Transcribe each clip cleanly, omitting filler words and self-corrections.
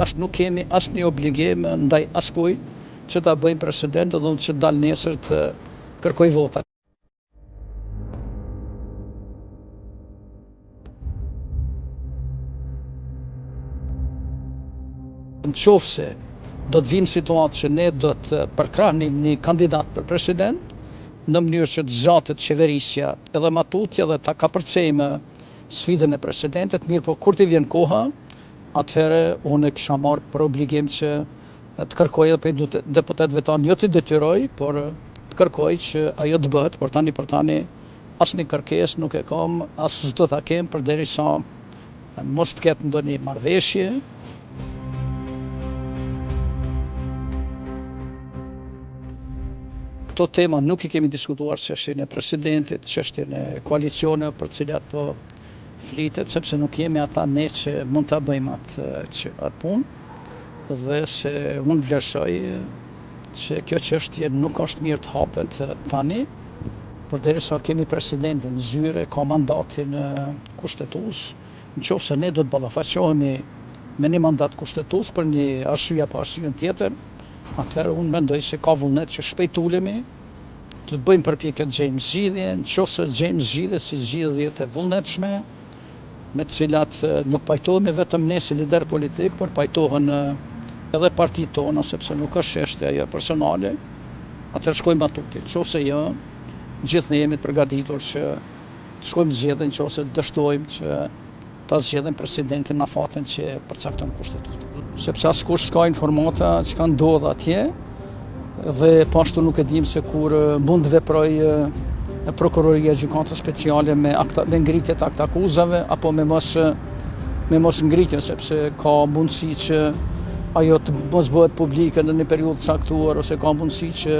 Nuk kemi asnjë obligim ndaj askujt që ta bëjmë president dhe që dal nesër të kërkoj vota. Nëse do të vinë situatë që ne do të përkrahnim një kandidat për president, në mënyrë që të zgjatet qeverisja edhe ma tutje dhe ta kapërcejmë sfidën e presidentit, mirë po kur t'i vjen koha, atëherë unë kisha marrë për obligim që të kërkoj edhe për deputetëve tanë, jo t'i detyroj, por të kërkoj që ajo të bëhet, por tani për tani asnjë kërkesë nuk e kam, as s'do ta kem përderisa mos të ketë ndonjë marrëveshje. Këto tema nuk i kemi diskutuar çështjen e presidentit, çështjen e koalicioneve për të cilat po flitet, sepse nuk jemi ata ne që mund ta bëjmë atë punë dhe se unë vlerësoj që kjo çështje nuk është mirë të hapet tani, përderisa kemi presidentin në zyre, ka mandatin kushtetues. Nëse ne do të ballafaqohemi me një mandat kushtetues për një arsye apo arsye tjetër, atëherë unë mendoj se ka vullnet që shpejt ulemi, të bëjmë përpjekje të gjejmë zgjidhje, nëse gjejmë zgjidhje si zgjidhje të vullnetshme, me të cilat nuk pajtohemi vetëm ne si lider politik, por pajtohen edhe partitë tona, sepse nuk është çështje ajo personale, atëherë shkojmë atuti. Nëse jo, gjithë ne jemi të përgatitur që të shkojmë zgjedhje nëse dështojmë që ta zgjedhim presidentin në fatin që përcakton kushtetuta. Sepse askush s'ka informata çka ndodh atje dhe po ashtu nuk e dim se kur mund të veprojë prokuroria gjykatës speciale me ngritje të akuzave apo me mos ngritje, sepse ka mundësi që ajo të mos bëhet publike në një periudhë caktuar, ose ka mundësi që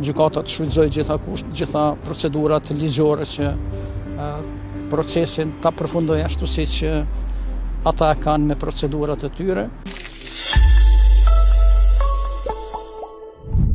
gjykata të shfrytëzojë gjitha procedurat ligjore që procesin ta përfundojë ashtu siç ata kanë me procedurat e tyre.